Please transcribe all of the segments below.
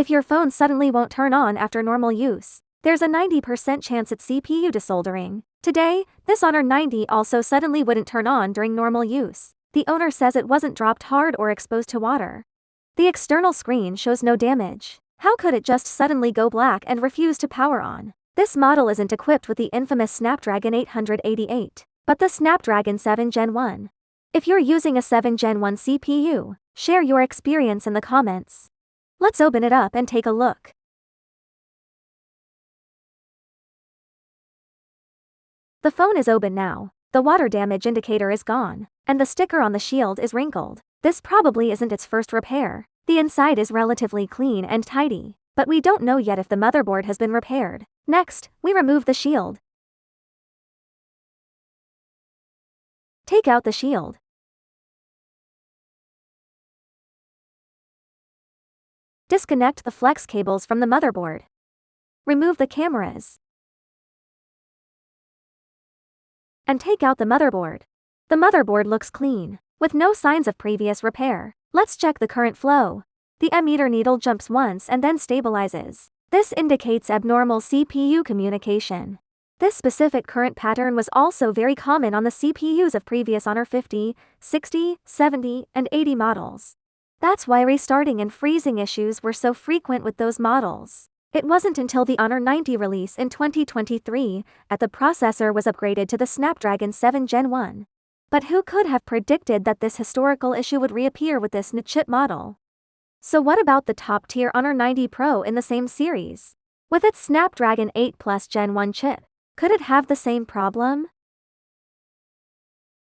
If your phone suddenly won't turn on after normal use, there's a 90% chance it's CPU desoldering. Today, this Honor 90 also suddenly wouldn't turn on during normal use. The owner says it wasn't dropped hard or exposed to water. The external screen shows no damage. How could it just suddenly go black and refuse to power on? This model isn't equipped with the infamous Snapdragon 888, but the Snapdragon 7 Gen 1. If you're using a 7 Gen 1 CPU, share your experience in the comments. Let's open it up and take a look. The phone is open now, the water damage indicator is gone, and the sticker on the shield is wrinkled. This probably isn't its first repair. The inside is relatively clean and tidy, but we don't know yet if the motherboard has been repaired. Next, we remove the shield. Take out the shield. Disconnect the flex cables from the motherboard. Remove the cameras. And take out the motherboard. The motherboard looks clean, with no signs of previous repair. Let's check the current flow. The ammeter needle jumps once and then stabilizes. This indicates abnormal CPU communication. This specific current pattern was also very common on the CPUs of previous Honor 50, 60, 70, and 80 models. That's why restarting and freezing issues were so frequent with those models. It wasn't until the Honor 90 release in 2023 that the processor was upgraded to the Snapdragon 7 Gen 1. But who could have predicted that this historical issue would reappear with this new chip model? So what about the top-tier Honor 90 Pro in the same series? With its Snapdragon 8 Plus Gen 1 chip, could it have the same problem?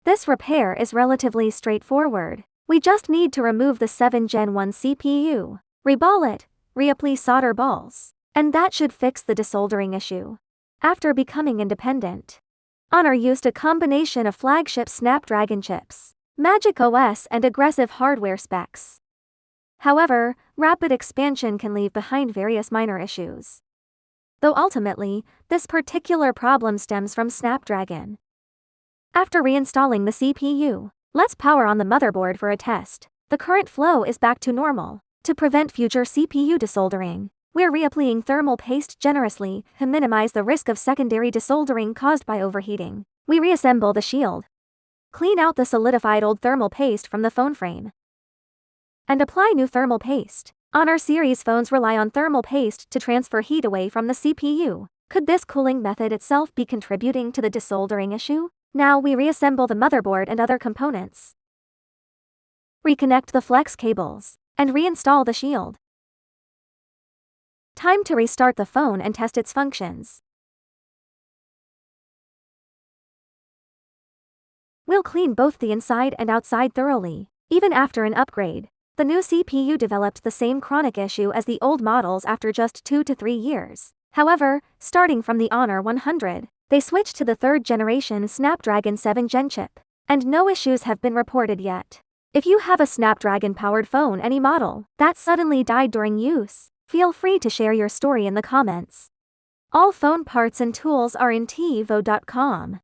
This repair is relatively straightforward. We just need to remove the 7 Gen 1 CPU, reball it, reapply solder balls, and that should fix the desoldering issue. After becoming independent, Honor used a combination of flagship Snapdragon chips, Magic OS and aggressive hardware specs. However, rapid expansion can leave behind various minor issues. Though ultimately, this particular problem stems from Snapdragon. After reinstalling the CPU, let's power on the motherboard for a test. The current flow is back to normal. To prevent future CPU desoldering, we're reapplying thermal paste generously to minimize the risk of secondary desoldering caused by overheating. We reassemble the shield. Clean out the solidified old thermal paste from the phone frame. And apply new thermal paste. Honor series phones rely on thermal paste to transfer heat away from the CPU. Could this cooling method itself be contributing to the desoldering issue? Now we reassemble the motherboard and other components. Reconnect the flex cables, and reinstall the shield. Time to restart the phone and test its functions. We'll clean both the inside and outside thoroughly. Even after an upgrade, the new CPU developed the same chronic issue as the old models after just 2 to 3 years. However, starting from the Honor 100, they switched to the 3rd generation Snapdragon 7 Gen chip, and no issues have been reported yet. If you have a Snapdragon-powered phone any model that suddenly died during use, feel free to share your story in the comments. All phone parts and tools are in Teevo.com.